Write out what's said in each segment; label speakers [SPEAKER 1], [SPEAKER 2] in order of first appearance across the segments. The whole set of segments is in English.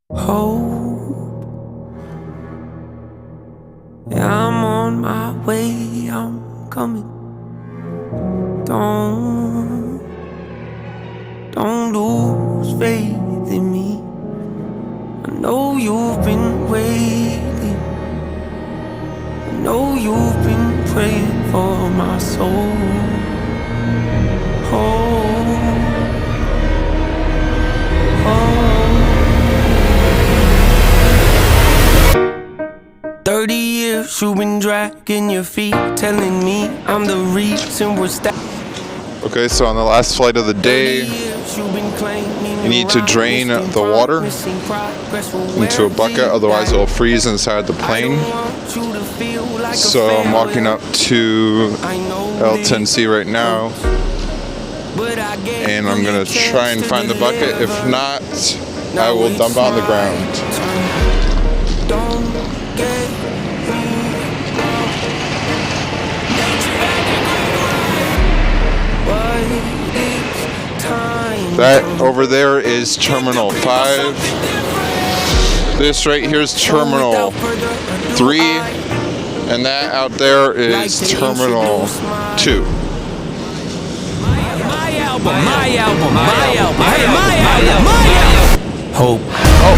[SPEAKER 1] Hope, yeah, I'm on my way, I'm coming. Don't lose faith in me. I know you've been waiting. I know you've been praying for my soul. Hope, hope. 30 years you've been dragging your feet, telling me I'm the reason we're
[SPEAKER 2] Okay, so on the last flight of the day, you need to drain the water into a bucket, otherwise it will freeze inside the plane. So I'm walking up to L10C right now, and I'm going to try and find the bucket. If not, I will dump on the ground. That over there is Terminal 5. This right here is Terminal 3. And that out there is Terminal 2.
[SPEAKER 1] Hope.
[SPEAKER 2] Oh.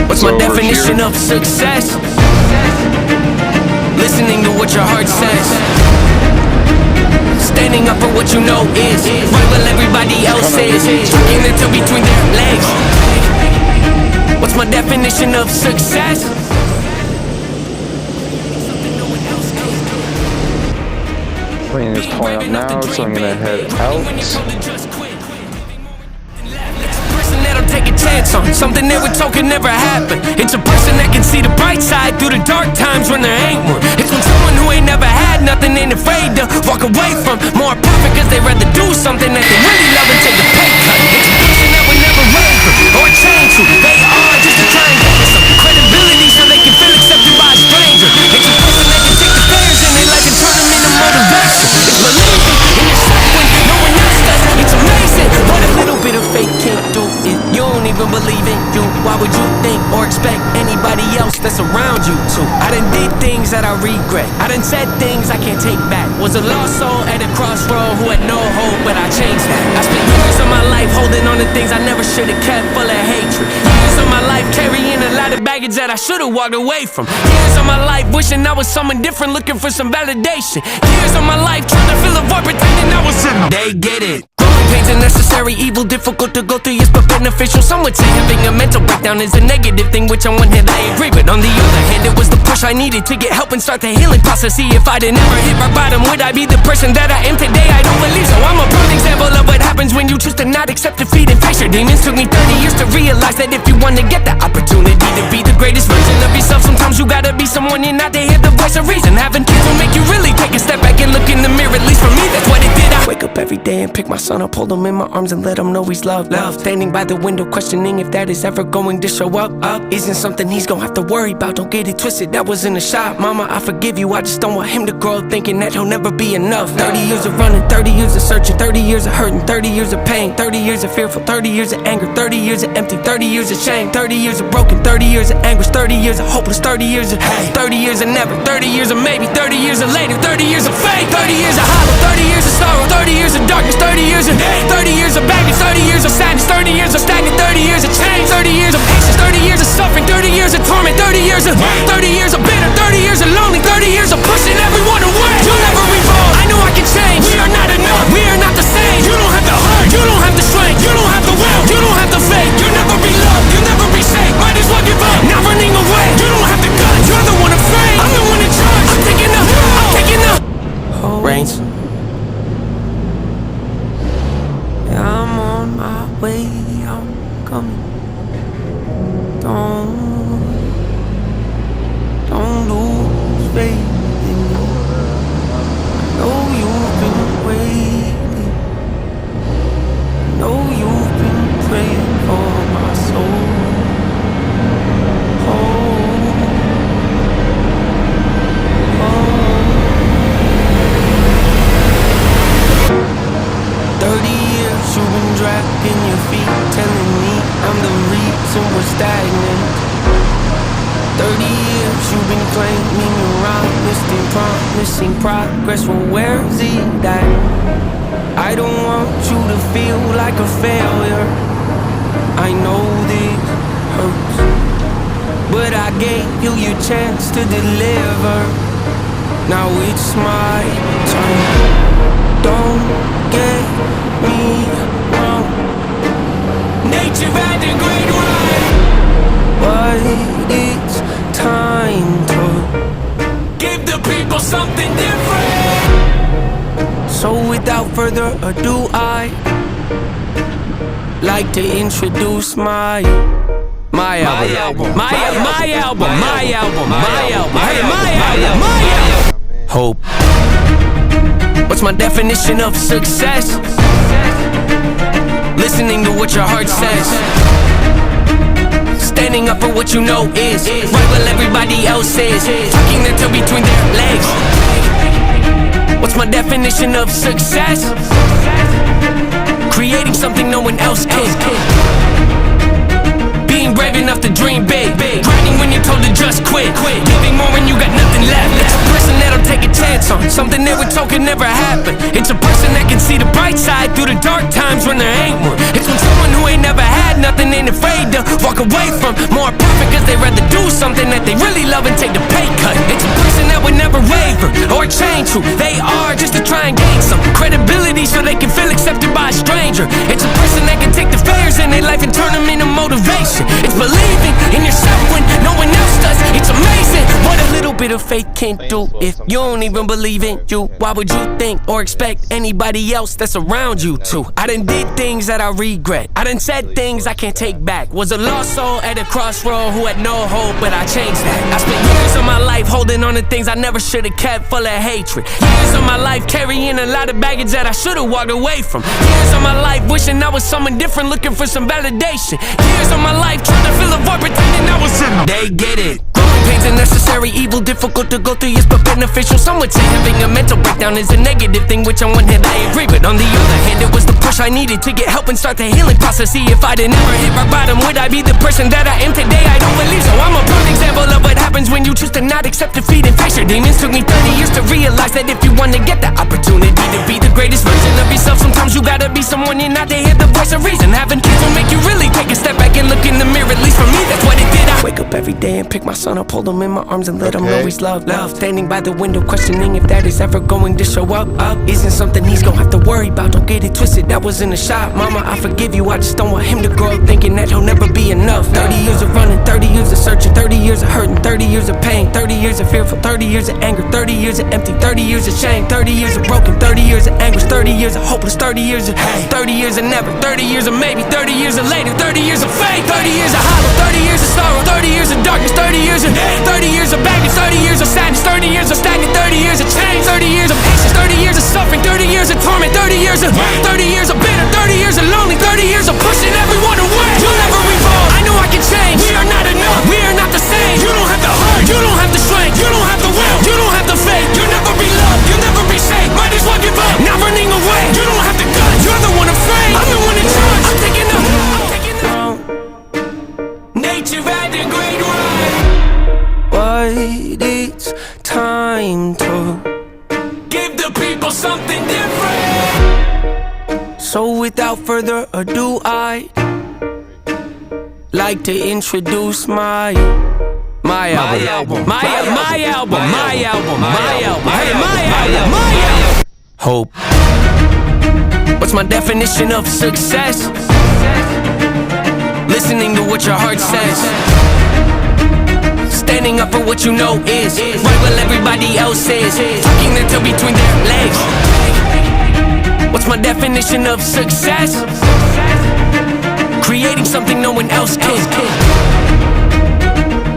[SPEAKER 1] What's my definition of success? Listening to what your heart says. Standing up for what you know is right while everybody else is. Tucking their tail between their legs. What's my definition of success?
[SPEAKER 2] Plane is pulling up now, so I'm gonna head out.
[SPEAKER 1] That'll take a chance on something they were told could never happen. It's a person that can see the bright side through the dark times when there ain't one. It's when someone who ain't never had nothing ain't afraid to walk away from more profit cause they rather do something that they really love and take a pay cut. It's a person that would never waver or change who they are just to try and get some credibility so they can feel accepted by a stranger. It's a person that can take the fears in their life and turn them into motivation. It's believing in yourself when no one else does. It's amazing what a little bit of faith can't do. You don't even believe in you. Why would you think or expect anybody else that's around you to? I done did things that I regret. I done said things I can't take back. Was a lost soul at a crossroad who had no hope, but I changed that. I spent years of my life holding on to things I never should have kept, full of hatred. Years of my life carrying a lot of baggage that I should have walked away from. Years of my life wishing I was someone different, looking for some validation. Years of my life trying to fill a void, pretending I was in. They get it. Pain's a necessary evil, difficult to go through, yes, but beneficial. Some would say having a mental breakdown is a negative thing, which on one hand I agree, but on the other hand it was the push I needed to get help and start the healing process. See, if I'd never hit rock bottom, would I be the person that I am today? I don't believe so. I'm a prime example of what happens when you choose to not accept defeat and face your demons. Took me 30 years to realize that if you want to get the opportunity to be the greatest version of yourself, sometimes you gotta be someone you're not to hear the voice of reason. Having kids will make you really take a step back and look in the mirror. At least for me, that's what it did. I wake up every day and pick my son up, hold him in my arms and let him know he's loved. Standing by the window questioning if that is ever going to show up. Isn't something he's gonna have to worry about, don't get it twisted, that was in a shot. Mama, I forgive you, I just don't want him to grow up thinking that he'll never be enough. 30 years of running, 30 years of searching, 30 years of hurting, 30 years of pain, 30 years of fearful, 30 years of anger, 30 years of empty, 30 years of shame, 30 years of broken, 30 years of anguish, 30 years of hopeless, 30 years of hate, 30 years of never, 30 years of maybe, 30 years of later, 30 years of fate, 30 years of hollow, 30 years of sorrow, 30 years of darkness, 30 years of day, 30 years of baggage, 30 years of sadness, 30 years of stagnant, 30 years of change, 30 years of patience, 30 years of suffering, 30 years of torment, 30 years of 30 years of bitter, 30 years of lonely, 30 years of pushing everyone away. You'll never evolve, I know I can change. We are not enough, we are not the same. You don't have the heart, you don't have the strength, you don't have the will, you don't have the faith. You'll never be loved, you'll never be safe. Might as well give up, not running away. You don't have the guts, you're the one afraid. I'm the one in charge, I'm taking the reins. I'm on my way, I'm coming. Don't lose faith in me. I know you've been waiting. I know you've been praying for my soul. You've been dragging your feet, telling me I'm the reason was stagnant. 30 years you've been claiming around, missing promising progress. Well, where's it at? I don't want you to feel like a failure. I know this hurts, but I gave you your chance to deliver. Now it's my turn. Don't get me wrong, nature had a great run, but it's time to give the people something different. So without further ado, I like to introduce my album, my album. Hope. What's my definition of success? Listening to what your heart says, standing up for what you know is right while everybody else is tucking their tail between their legs. What's my definition of success? Creating something no one else can. Being brave enough to dream big, grinding when you're told to just quit, giving more when you got nothing left. It's a person that'll take a chance on something they were told could never happen. It's a person that can see the bright side through the dark times when there ain't one. It's when someone who ain't never had nothing ain't afraid to walk away from more perfect, cause they'd rather do something that they really love and take the pay cut. It's a person that would never waver or change who they are just to try and gain some credibility so they can feel accepted by a stranger. It's a person that can take the failures in their life and turn them into motivation. It's believing in yourself when no one else does. It's amazing what a little bit of faith can do. If you don't even believe in you, why would you think or expect anybody else that's around you to? I done did things that I regret. I done said things I can't take back. Was a lost soul at a crossroad who had no hope, but I changed that. I spent years of my life holding on to things I never should have kept, full of hatred. Years of my life carrying a lot of baggage that I should have walked away from. Years of my life wishing I was someone different, looking for some validation. Years of my life trying to fill a void, pretending I was in. They get it. Growing pains are necessary, evil, difficult to go through, yes, but beneficial. Some would say having a mental breakdown is a negative thing, which on one hand I agree, but on the other hand it was the push I needed to get help and start the healing process. See, if I'd never hit rock bottom, would I be the person that I am today? I don't believe so. I'm a prime example of what happens when you choose to not accept defeat and face your demons. Took me 30 years to realize that if you want to get the opportunity to be the greatest version of yourself, sometimes you gotta be someone you're not to hear the voice of reason. Having kids will make you really take a step back and look in the mirror. At least for me, that's what it did. I wake up every day and pick my son up, hold him in my arms and let him know he's loved. Standing by the window questioning if that is ever going to show up. Isn't something he's gonna have to worry about. Don't get it twisted, that was in the shop. Mama, I forgive you, I just don't want him to grow up thinking that he'll never be enough. 30 years of running, 30 years of searching, 30 years of hurting, 30 years of pain, 30 years of fearful, 30 years of anger, 30 years of empty, 30 years of shame, 30 years of broken, 30 years of anguish, 30 years of hopeless, 30 years of hate, 30 years of never, 30 years of maybe, 30 years of later, 30 years of faith, 30 years of hollow, 30 years of sorrow, 30 years of darkness, 30 years of hate, 30 years of baggage, 30 years of sadness, 30 years of stagnant, 30 years of change, 30 years of patience, 30 years of suffering, 30 years of torment, 30 years of 30 years of bitter, 30 years of lonely, 30 years of pushing everyone away. You'll never evolve, I know I can change. We are not enough, we are not the same. You don't have the heart, you don't have the strength, you don't have the will, you don't have the faith. You'll never be loved, you'll never be safe. Might as well give up, not running away. You don't have the guts, you're the one afraid. I'm the one in charge, I'm taking the nature had a great run, but it's time to give the people something different. So without further ado, I like to introduce my album. Hope. What's my definition of success? Listening to what your heart says, standing up for what you know is right while everybody else is tucking their tail between their legs. What's my definition of success? Creating something no one else can.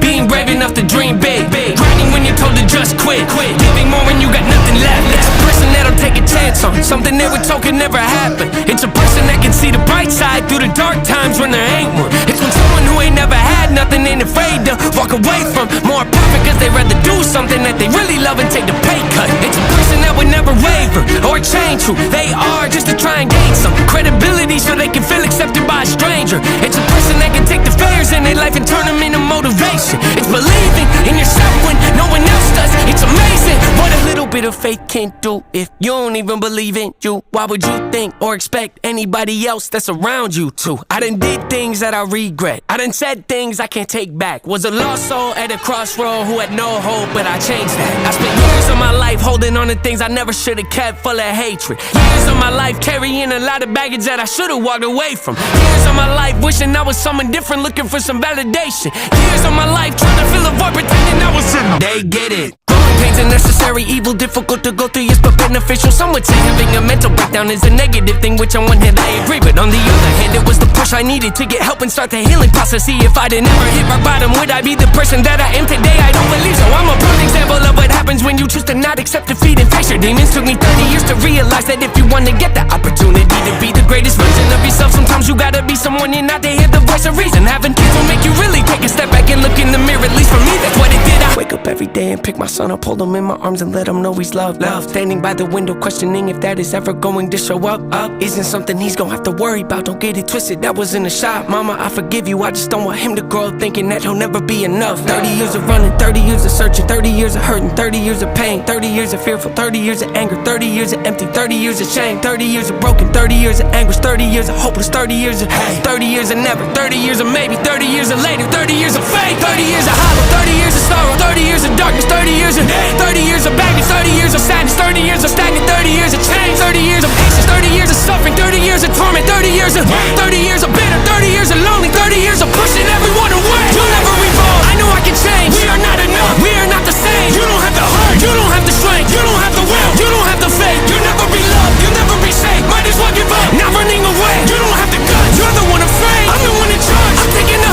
[SPEAKER 1] Being brave enough to dream big, grinding when you're told to just quit, giving more when you got nothing left. It's a person that'll take a chance on something they were told could never happen. It's a person that can see the bright side through the dark times when there ain't one. It's when someone who ain't never had nothing ain't afraid to walk away from more perfect, cause they'd rather do something that they really love and take the pay cut. It's a person that would never waver or change who they are just to try and gain some credibility so they can feel accepted by a stranger. It's a person that can take the failures in their life and turn them into motivation. It's believing in yourself when no one else does. It's amazing what a little bit of faith can do. If you don't even believe in you, why would you think or expect anybody else that's around you to? I done did things that I regret. I done said things I can't take back. Was a lost soul at a crossroad who had no hope, but I changed that. I spent years of my life holding on to things I never should have kept, full of hatred. Years of my life carrying a lot of baggage that I should have walked away from. Years of my life wishing I was someone different, looking for some validation. Years of my life trying to fill a void, pretending I was in. They get it. Growing pains a necessary evil, difficult to go through, yes, but beneficial. Some would say having a mental breakdown is a negative thing, which on one hand I agree, but on the other hand, it was the push I needed to get help and start the healing process. See, if I didn't ever hit rock bottom, would I be the person that I am today? I don't believe so. I'm a prime example of what happens when you choose to not accept defeat and face your demons. Took me 30 years to realize that if you want to get the opportunity to be the greatest version of yourself, sometimes you gotta be someone you're not to hear the voice of reason. Having kids will make you really take a step back and look in the mirror. At least for me, that's what it did. I wake up every day and pick my son up, hold him in my arms and let him know he's loved. Standing by the window, questioning if that is ever going to show up. Isn't something he's gonna have to worry about. Don't get it twisted, that was in a shot. Mama, I forgive you, I just don't want him to grow up thinking that he'll never be enough. 30 years of running, 30 years of searching, 30 years of hurting, 30 years of pain, 30 years of fearful, 30 years of anger, 30 years of empty, 30 years of shame, 30 years of broken, 30 years of anguish, 30 years of hopeless, 30 years of hate, 30 years of never, 30 years of maybe, 30 years of later, 30 years of faith, 30 years of hollow, 30 years of sorrow, 30 years of darkness, 30 years of hate, 30 years of baggage, 30 years of sadness, 30 years of stagnant, 30 years of change, 30 years of patience, 30 years of suffering, 30 years of torment, 30 years of 30 years of bitter, 30 years of lonely, 30 years of pushing everyone away. You'll never evolve, I know I can change. We are not enough, we are not the same. You don't have the heart, you don't have the strength, you don't have the will, you don't have the faith. You'll never be loved, you'll never be safe. Might as well give up, not running away. You don't have the guts, you're the one afraid. I'm the one in charge, I'm taking the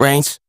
[SPEAKER 1] reins.